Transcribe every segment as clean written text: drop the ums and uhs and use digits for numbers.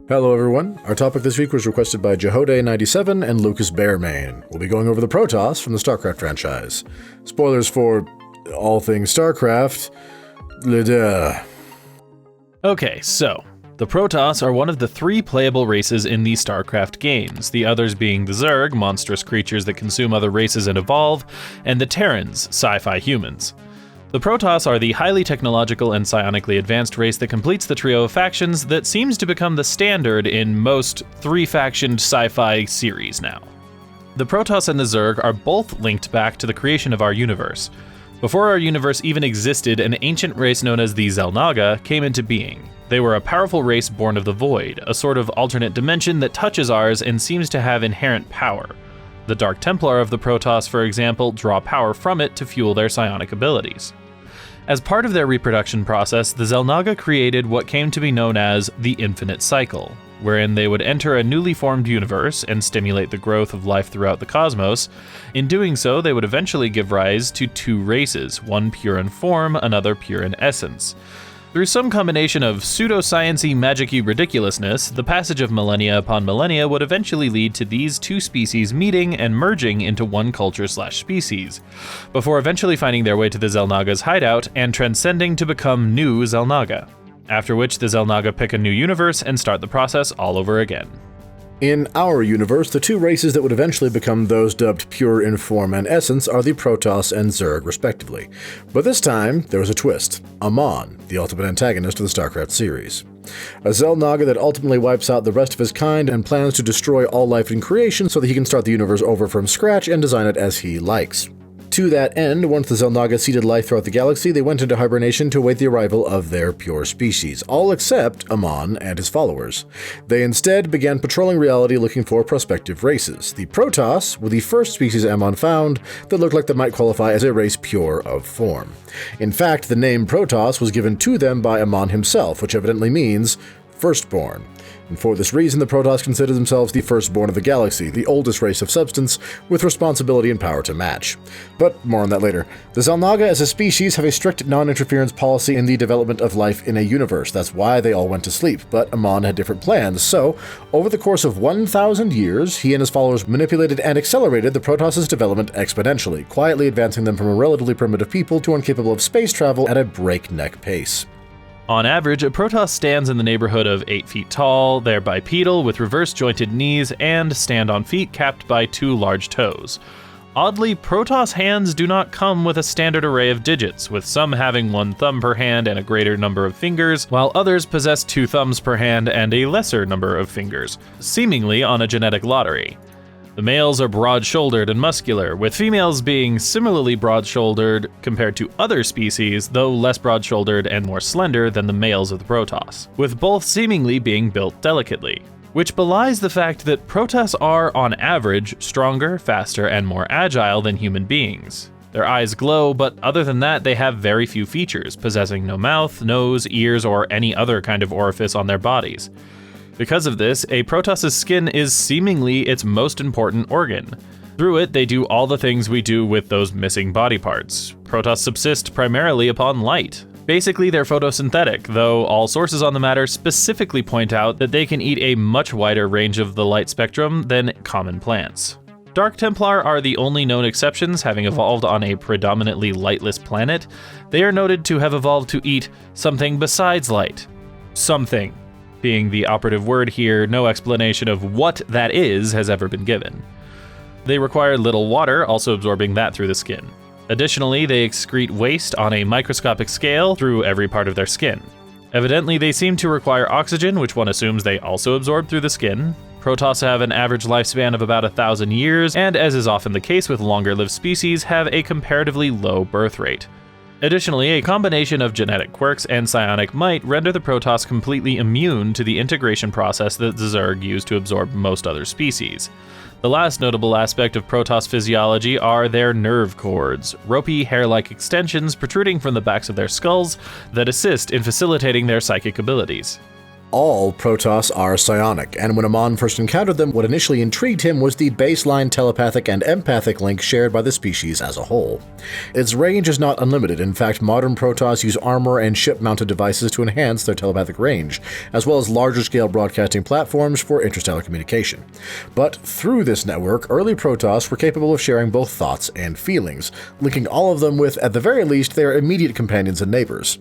Hello everyone, our topic this week was requested by Jehode97 and Lucas Bearmain. We'll be going over the Protoss from the StarCraft franchise. Spoilers for all things StarCraft. Okay, so the Protoss are one of the 3 playable races in the StarCraft games, the others being the Zerg, monstrous creatures that consume other races and evolve, and the Terrans, sci-fi humans. The Protoss are the highly technological and psionically advanced race that completes the trio of factions that seems to become the standard in most 3-factioned sci-fi series now. The Protoss and the Zerg are both linked back to the creation of our universe. Before our universe even existed, an ancient race known as the xel'naga came into being. They were a powerful race born of the Void, a sort of alternate dimension that touches ours and seems to have inherent power. The Dark Templar of the Protoss, for example, draw power from it to fuel their psionic abilities. As part of their reproduction process, the xel'naga created what came to be known as the Infinite Cycle, wherein they would enter a newly formed universe and stimulate the growth of life throughout the cosmos. In doing so, they would eventually give rise to 2 races, one pure in form, another pure in essence. Through some combination of pseudoscience-y magic-y ridiculousness, the passage of millennia upon millennia would eventually lead to these 2 species meeting and merging into one culture/species, before eventually finding their way to the xel'naga's hideout and transcending to become new xel'naga, after which the xel'naga pick a new universe and start the process all over again. In our universe, the 2 races that would eventually become those dubbed pure in form and essence are the Protoss and Zerg, respectively. But this time, there was a twist. Amon, the ultimate antagonist of the StarCraft series. A xel'naga that ultimately wipes out the rest of his kind and plans to destroy all life in creation so that he can start the universe over from scratch and design it as he likes. To that end, once the xel'naga seeded life throughout the galaxy, they went into hibernation to await the arrival of their pure species, all except Amon and his followers. They instead began patrolling reality looking for prospective races. The Protoss were the first species Amon found that looked like they might qualify as a race pure of form. In fact, the name Protoss was given to them by Amon himself, which evidently means firstborn. And for this reason, the Protoss consider themselves the firstborn of the galaxy, the oldest race of substance, with responsibility and power to match. But more on that later. The xel'naga as a species have a strict non-interference policy in the development of life in a universe. That's why they all went to sleep, but Amon had different plans, so over the course of 1,000 years, he and his followers manipulated and accelerated the Protoss' development exponentially, quietly advancing them from a relatively primitive people to one capable of space travel at a breakneck pace. On average, a Protoss stands in the neighborhood of 8 feet tall, they're bipedal with reverse-jointed knees, and stand on feet capped by 2 large toes. Oddly, Protoss hands do not come with a standard array of digits, with some having 1 thumb per hand and a greater number of fingers, while others possess 2 thumbs per hand and a lesser number of fingers, seemingly on a genetic lottery. The males are broad-shouldered and muscular, with females being similarly broad-shouldered compared to other species, though less broad-shouldered and more slender than the males of the Protoss, with both seemingly being built delicately, which belies the fact that Protoss are, on average, stronger, faster, and more agile than human beings. Their eyes glow, but other than that, they have very few features, possessing no mouth, nose, ears, or any other kind of orifice on their bodies. Because of this, a Protoss' skin is seemingly its most important organ. Through it, they do all the things we do with those missing body parts. Protoss subsist primarily upon light. Basically, they're photosynthetic, though all sources on the matter specifically point out that they can eat a much wider range of the light spectrum than common plants. Dark Templar are the only known exceptions, having evolved on a predominantly lightless planet. They are noted to have evolved to eat something besides light. Something being the operative word here, no explanation of what that is has ever been given. They require little water, also absorbing that through the skin. Additionally, they excrete waste on a microscopic scale through every part of their skin. Evidently, they seem to require oxygen, which one assumes they also absorb through the skin. Protoss have an average lifespan of about 1,000 years, and as is often the case with longer-lived species, have a comparatively low birth rate. Additionally, a combination of genetic quirks and psionic might render the Protoss completely immune to the integration process that the Zerg use to absorb most other species. The last notable aspect of Protoss physiology are their nerve cords, ropey hair-like extensions protruding from the backs of their skulls that assist in facilitating their psychic abilities. all Protoss are psionic, and when Amon first encountered them, what initially intrigued him was the baseline telepathic and empathic link shared by the species as a whole. Its range is not unlimited. In fact, modern Protoss use armor and ship-mounted devices to enhance their telepathic range, as well as larger-scale broadcasting platforms for interstellar communication. But through this network, early Protoss were capable of sharing both thoughts and feelings, linking all of them with, at the very least, their immediate companions and neighbors.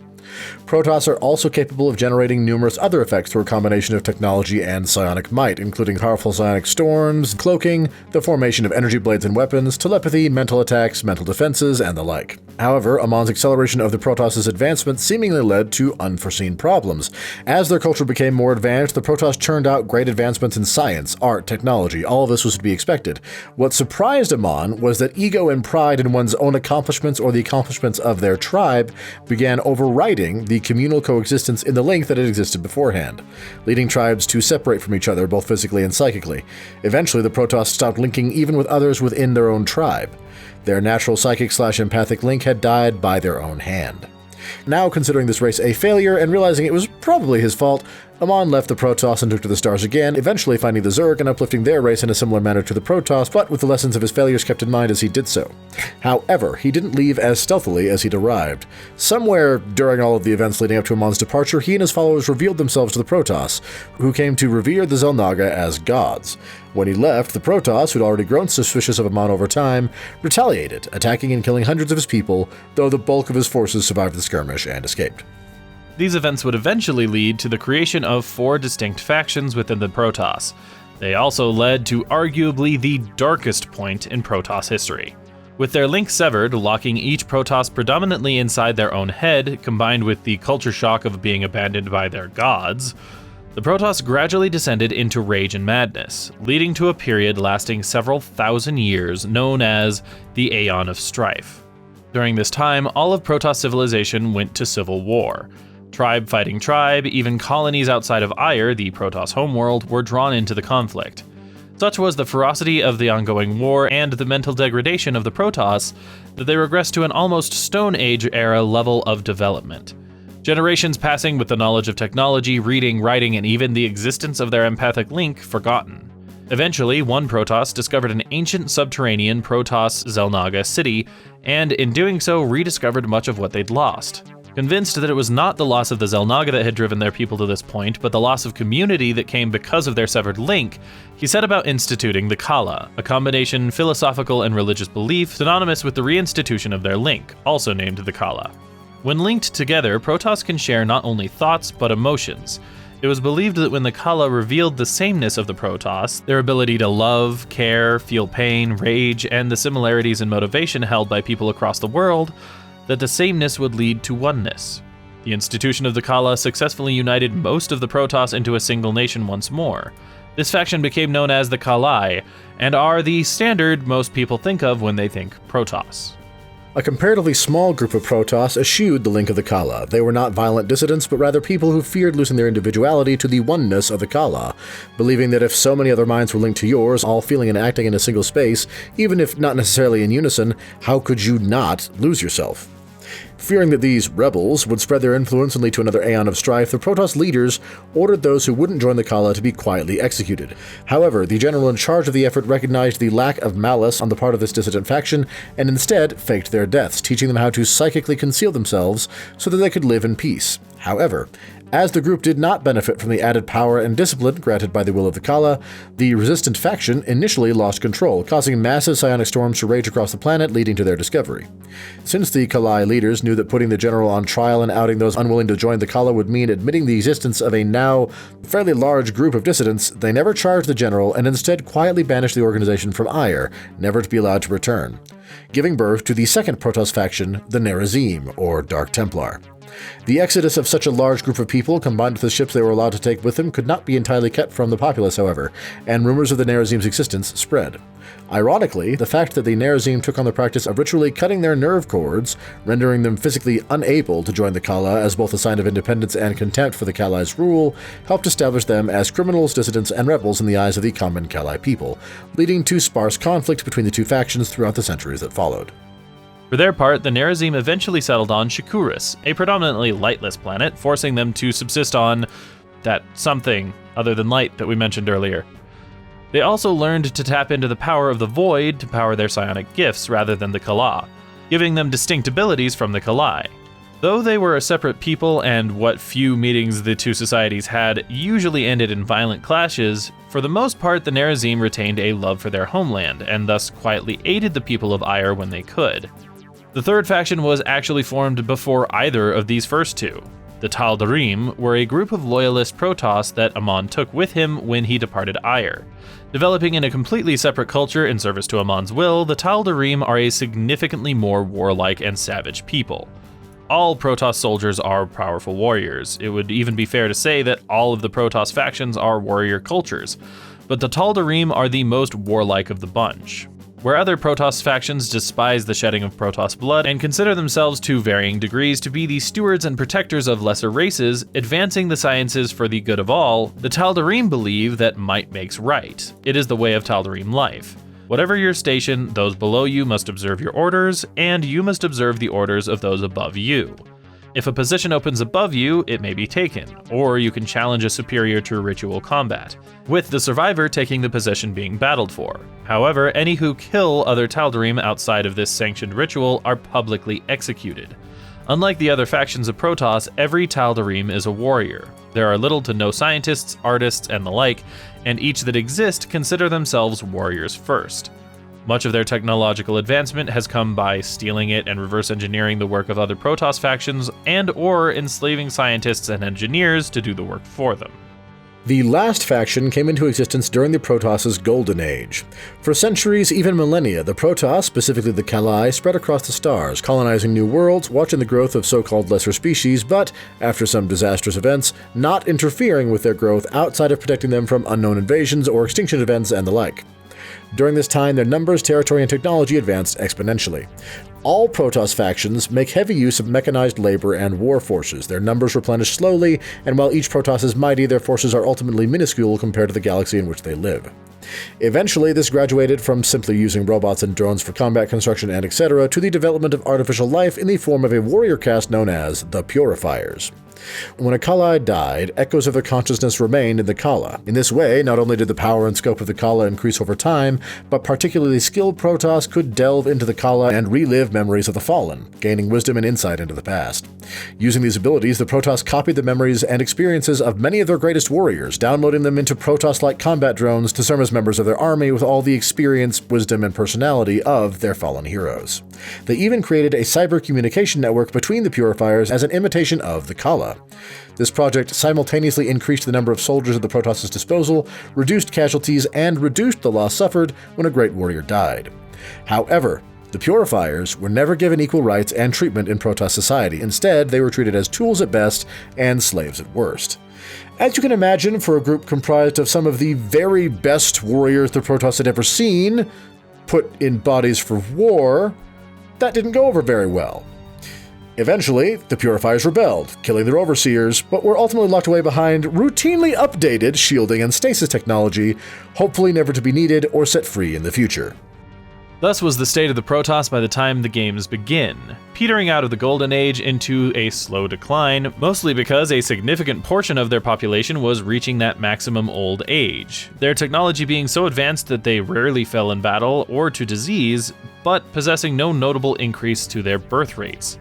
Protoss are also capable of generating numerous other effects through a combination of technology and psionic might, including powerful psionic storms, cloaking, the formation of energy blades and weapons, telepathy, mental attacks, mental defenses, and the like. However, Amon's acceleration of the Protoss' advancement seemingly led to unforeseen problems. As their culture became more advanced, the Protoss churned out great advancements in science, art, technology. All of this was to be expected. What surprised Amon was that ego and pride in one's own accomplishments or the accomplishments of their tribe began overriding the communal coexistence in the link that had existed beforehand, leading tribes to separate from each other both physically and psychically. Eventually, the Protoss stopped linking even with others within their own tribe. Their natural psychic/empathic link had died by their own hand. Now, considering this race a failure and realizing it was probably his fault, Amon left the Protoss and took to the stars again, eventually finding the Zerg and uplifting their race in a similar manner to the Protoss, but with the lessons of his failures kept in mind as he did so. However, he didn't leave as stealthily as he'd arrived. Somewhere during all of the events leading up to Amon's departure, he and his followers revealed themselves to the Protoss, who came to revere the xel'naga as gods. When he left, the Protoss, who'd already grown suspicious of Amon over time, retaliated, attacking and killing hundreds of his people, though the bulk of his forces survived the skirmish and escaped. These events would eventually lead to the creation of 4 distinct factions within the Protoss. They also led to arguably the darkest point in Protoss history. With their links severed, locking each Protoss predominantly inside their own head, combined with the culture shock of being abandoned by their gods, the Protoss gradually descended into rage and madness, leading to a period lasting several thousand years known as the Aeon of Strife. During this time, all of Protoss civilization went to civil war. Tribe fighting tribe, even colonies outside of Aiur, the Protoss homeworld, were drawn into the conflict. Such was the ferocity of the ongoing war and the mental degradation of the Protoss that they regressed to an almost Stone Age era level of development. Generations passing with the knowledge of technology, reading, writing, and even the existence of their empathic link forgotten. Eventually, one Protoss discovered an ancient subterranean Protoss xel'naga city, and in doing so rediscovered much of what they'd lost. Convinced that it was not the loss of the xel'naga that had driven their people to this point, but the loss of community that came because of their severed link, he set about instituting the Kala, a combination philosophical and religious belief synonymous with the reinstitution of their link, also named the Kala. When linked together, Protoss can share not only thoughts, but emotions. It was believed that when the Kala revealed the sameness of the Protoss, their ability to love, care, feel pain, rage, and the similarities in motivation held by people across the world, that the sameness would lead to oneness. The institution of the Kala successfully united most of the Protoss into a single nation once more. This faction became known as the Kalai, and are the standard most people think of when they think Protoss. A comparatively small group of Protoss eschewed the link of the Kala. They were not violent dissidents, but rather people who feared losing their individuality to the oneness of the Kala, believing that if so many other minds were linked to yours, all feeling and acting in a single space, even if not necessarily in unison, how could you not lose yourself? Fearing that these rebels would spread their influence and lead to another Aeon of Strife, the Protoss leaders ordered those who wouldn't join the Kala to be quietly executed. However, the general in charge of the effort recognized the lack of malice on the part of this dissident faction, and instead faked their deaths, teaching them how to psychically conceal themselves so that they could live in peace. However, as the group did not benefit from the added power and discipline granted by the will of the Kala, the resistant faction initially lost control, causing massive psionic storms to rage across the planet, leading to their discovery. Since the Kalai leaders knew that putting the general on trial and outing those unwilling to join the Kala would mean admitting the existence of a now fairly large group of dissidents, they never charged the general and instead quietly banished the organization from Aiur, never to be allowed to return, giving birth to the second Protoss faction, the Nerazim, or Dark Templar. The exodus of such a large group of people, combined with the ships they were allowed to take with them, could not be entirely kept from the populace, however, and rumors of the Nerazim's existence spread. Ironically, the fact that the Nerazim took on the practice of ritually cutting their nerve cords, rendering them physically unable to join the Kala as both a sign of independence and contempt for the Kalai's rule, helped establish them as criminals, dissidents, and rebels in the eyes of the common Kalai people, leading to sparse conflict between the two factions throughout the centuries that followed. For their part, the Nerazim eventually settled on Shakuris, a predominantly lightless planet, forcing them to subsist on that something other than light that we mentioned earlier. They also learned to tap into the power of the void to power their psionic gifts rather than the Kala, giving them distinct abilities from the Kalai. Though they were a separate people and what few meetings the two societies had usually ended in violent clashes, for the most part the Nerazim retained a love for their homeland and thus quietly aided the people of Aiur when they could. The third faction was actually formed before either of these first two. The Tal Darim were a group of loyalist Protoss that Amon took with him when he departed Aiur. Developing in a completely separate culture in service to Amon's will, the Tal Darim are a significantly more warlike and savage people. All Protoss soldiers are powerful warriors. It would even be fair to say that all of the Protoss factions are warrior cultures, but the Tal Darim are the most warlike of the bunch. Where other Protoss factions despise the shedding of Protoss blood and consider themselves to varying degrees to be the stewards and protectors of lesser races, advancing the sciences for the good of all, the Tal Darim believe that might makes right. It is the way of Tal Darim life. Whatever your station, those below you must observe your orders, and you must observe the orders of those above you. If a position opens above you, it may be taken, or you can challenge a superior to ritual combat, with the survivor taking the position being battled for. However, any who kill other Tal Darim outside of this sanctioned ritual are publicly executed. Unlike the other factions of Protoss, every Tal Darim is a warrior. There are little to no scientists, artists, and the like, and each that exist consider themselves warriors first. Much of their technological advancement has come by stealing it and reverse engineering the work of other Protoss factions and/or enslaving scientists and engineers to do the work for them. The last faction came into existence during the Protoss's Golden Age. For centuries, even millennia, the Protoss, specifically the Kalai, spread across the stars, colonizing new worlds, watching the growth of so-called lesser species, but, after some disastrous events, not interfering with their growth outside of protecting them from unknown invasions or extinction events and the like. During this time, their numbers, territory, and technology advanced exponentially. All Protoss factions make heavy use of mechanized labor and war forces. Their numbers replenish slowly, and while each Protoss is mighty, their forces are ultimately minuscule compared to the galaxy in which they live. Eventually, this graduated from simply using robots and drones for combat construction and etc. to the development of artificial life in the form of a warrior caste known as the Purifiers. When a Kala died, echoes of their consciousness remained in the Kala. In this way, not only did the power and scope of the Kala increase over time, but particularly skilled Protoss could delve into the Kala and relive memories of the fallen, gaining wisdom and insight into the past. Using these abilities, the Protoss copied the memories and experiences of many of their greatest warriors, downloading them into Protoss-like combat drones to serve as members of their army with all the experience, wisdom, and personality of their fallen heroes. They even created a cyber communication network between the Purifiers as an imitation of the Kala. This project simultaneously increased the number of soldiers at the Protoss's disposal, reduced casualties, and reduced the loss suffered when a great warrior died. However, the Purifiers were never given equal rights and treatment in Protoss society. Instead, they were treated as tools at best and slaves at worst. As you can imagine, for a group comprised of some of the very best warriors the Protoss had ever seen, put in bodies for war, that didn't go over very well. Eventually, the Purifiers rebelled, killing their overseers, but were ultimately locked away behind routinely updated shielding and stasis technology, hopefully never to be needed or set free in the future. Thus was the state of the Protoss by the time the games begin, petering out of the Golden Age into a slow decline, mostly because a significant portion of their population was reaching that maximum old age, their technology being so advanced that they rarely fell in battle or to disease, but possessing no notable increase to their birth rates.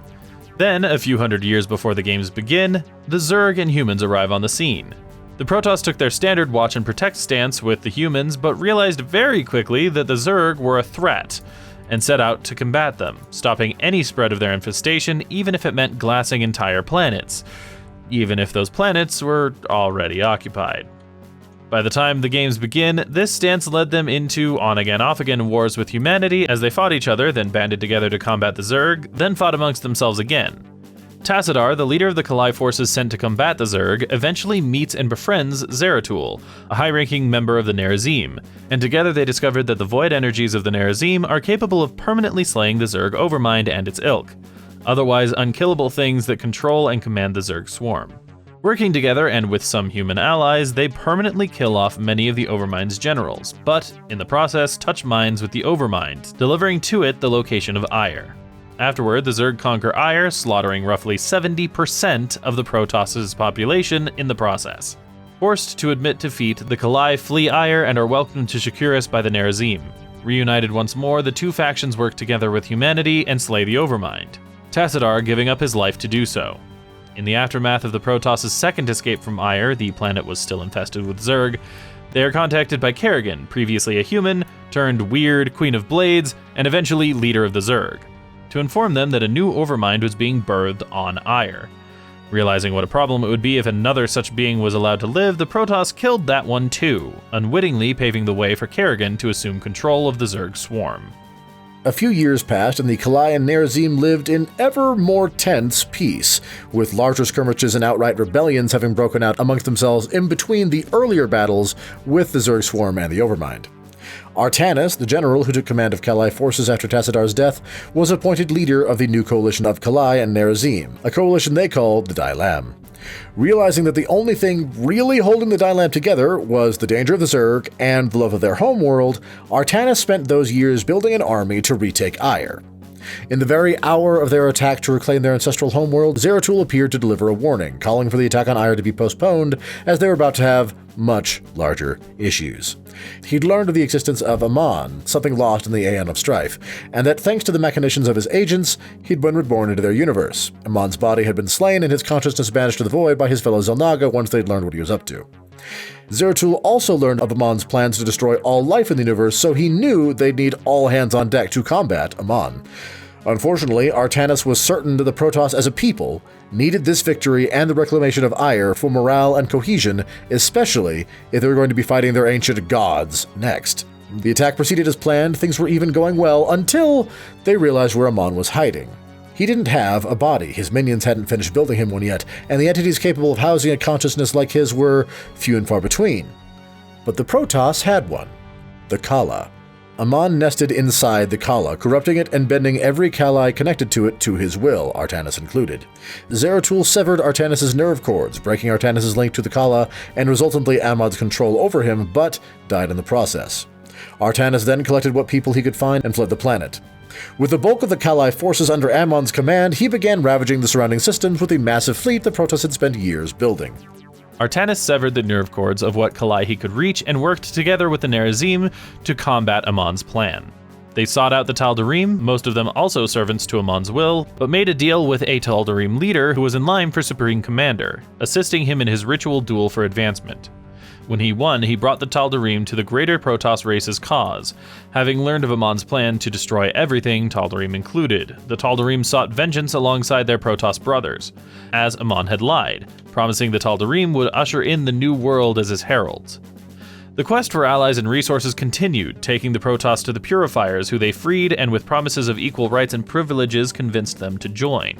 Then, a few hundred years before the games begin, the Zerg and humans arrive on the scene. The Protoss took their standard watch and protect stance with the humans, but realized very quickly that the Zerg were a threat, and set out to combat them, stopping any spread of their infestation, even if it meant glassing entire planets, even if those planets were already occupied. By the time the games begin, this stance led them into on-again, off-again wars with humanity as they fought each other, then banded together to combat the Zerg, then fought amongst themselves again. Tassadar, the leader of the Kalai forces sent to combat the Zerg, eventually meets and befriends Zeratul, a high-ranking member of the Nerazim, and together they discovered that the void energies of the Nerazim are capable of permanently slaying the Zerg Overmind and its ilk, otherwise unkillable things that control and command the Zerg swarm. Working together and with some human allies, they permanently kill off many of the Overmind's generals, but in the process touch minds with the Overmind, delivering to it the location of Aiur. Afterward, the Zerg conquer Aiur, slaughtering roughly 70% of the Protoss' population in the process. Forced to admit defeat, the Kalai flee Aiur and are welcomed to Shakuras by the Nerazim. Reunited once more, the two factions work together with humanity and slay the Overmind, Tassadar giving up his life to do so. In the aftermath of the Protoss' second escape from Aiur, the planet was still infested with Zerg. They are contacted by Kerrigan, previously a human, turned weird Queen of Blades, and eventually leader of the Zerg, to inform them that a new Overmind was being birthed on Aiur. Realizing what a problem it would be if another such being was allowed to live, the Protoss killed that one too, unwittingly paving the way for Kerrigan to assume control of the Zerg swarm. A few years passed, and the Kalai and Nerazim lived in ever more tense peace, with larger skirmishes and outright rebellions having broken out amongst themselves in between the earlier battles with the Zerg swarm and the Overmind. Artanis, the general who took command of Kalai forces after Tassadar's death, was appointed leader of the new coalition of Kalai and Nerazim, a coalition they called the Dailam. Realizing that the only thing really holding the Dailam together was the danger of the Zerg and the love of their homeworld, Artanis spent those years building an army to retake Aiur. In the very hour of their attack to reclaim their ancestral homeworld, Zeratul appeared to deliver a warning, calling for the attack on Aiur to be postponed, as they were about to have much larger issues. He'd learned of the existence of Amon, something lost in the Aeon of Strife, and that thanks to the machinations of his agents, he'd been reborn into their universe. Amon's body had been slain and his consciousness banished to the void by his fellow xel'naga once they'd learned what he was up to. Zeratul also learned of Amon's plans to destroy all life in the universe, so he knew they'd need all hands on deck to combat Amon. Unfortunately, Artanis was certain that the Protoss as a people needed this victory and the reclamation of Aiur for morale and cohesion, especially if they were going to be fighting their ancient gods next. The attack proceeded as planned, things were even going well until they realized where Amon was hiding. He didn't have a body, his minions hadn't finished building him one yet, and the entities capable of housing a consciousness like his were few and far between. But the Protoss had one, the Kala. Amon nested inside the Kala, corrupting it and bending every Kalai connected to it to his will, Artanis included. Zeratul severed Artanis' nerve cords, breaking Artanis' link to the Kala and resultantly Amon's control over him, but died in the process. Artanis then collected what people he could find and fled the planet. With the bulk of the Kalai forces under Amon's command, he began ravaging the surrounding systems with the massive fleet the Protoss had spent years building. Artanis severed the nerve cords of what Kalai he could reach and worked together with the Nerazim to combat Amon's plan. They sought out the Tal Darim, most of them also servants to Amon's will, but made a deal with a Tal Darim leader who was in line for Supreme Commander, assisting him in his ritual duel for advancement. When he won, he brought the Tal Darim to the greater Protoss race's cause. Having learned of Amon's plan to destroy everything, Tal Darim included, the Tal Darim sought vengeance alongside their Protoss brothers, as Amon had lied, promising the Tal Darim would usher in the new world as his heralds. The quest for allies and resources continued, taking the Protoss to the Purifiers, who they freed and with promises of equal rights and privileges convinced them to join.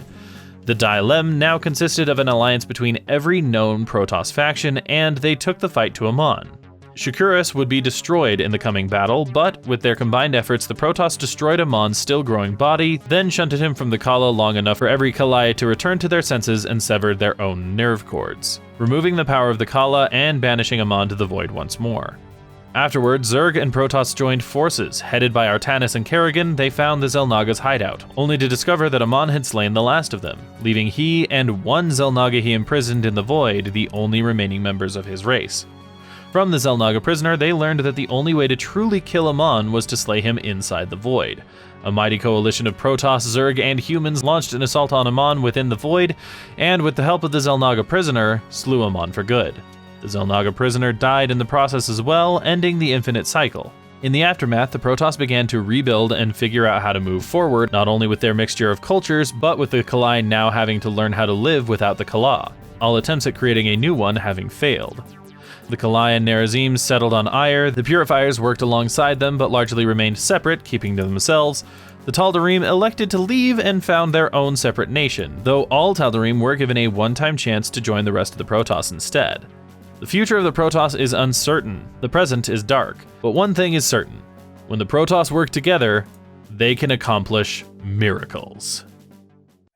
The Dailam now consisted of an alliance between every known Protoss faction, and they took the fight to Amon. Shakuras would be destroyed in the coming battle, but with their combined efforts, the Protoss destroyed Amon's still-growing body, then shunted him from the Kala long enough for every Kalai to return to their senses and severed their own nerve cords, removing the power of the Kala and banishing Amon to the void once more. Afterward, Zerg and Protoss joined forces. Headed by Artanis and Kerrigan, they found the xel'naga's hideout, only to discover that Amon had slain the last of them, leaving he and one xel'naga he imprisoned in the void the only remaining members of his race. From the xel'naga prisoner, they learned that the only way to truly kill Amon was to slay him inside the void. A mighty coalition of Protoss, Zerg, and humans launched an assault on Amon within the void, and with the help of the xel'naga prisoner, slew Amon for good. The xel'naga prisoner died in the process as well, ending the infinite cycle. In the aftermath, the Protoss began to rebuild and figure out how to move forward, not only with their mixture of cultures, but with the Kalai now having to learn how to live without the Kala, all attempts at creating a new one having failed. The Kalai and Nerazim settled on Aiur, the Purifiers worked alongside them but largely remained separate, keeping to themselves. The Tal Darim elected to leave and found their own separate nation, though all Tal Darim were given a one-time chance to join the rest of the Protoss instead. The future of the Protoss is uncertain, the present is dark, but one thing is certain. When the Protoss work together, they can accomplish miracles.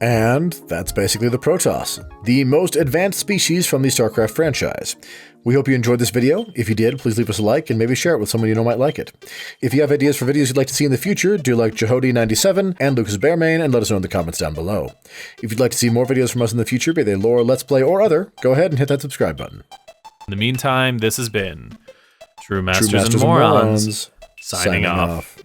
And that's basically the Protoss, the most advanced species from the StarCraft franchise. We hope you enjoyed this video. If you did, please leave us a like and maybe share it with someone you know might like it. If you have ideas for videos you'd like to see in the future, do like Jehodi97 and Lucas Bearmain and let us know in the comments down below. If you'd like to see more videos from us in the future, be they lore, let's play, or other, go ahead and hit that subscribe button. In the meantime, this has been True Masters and Morons signing off.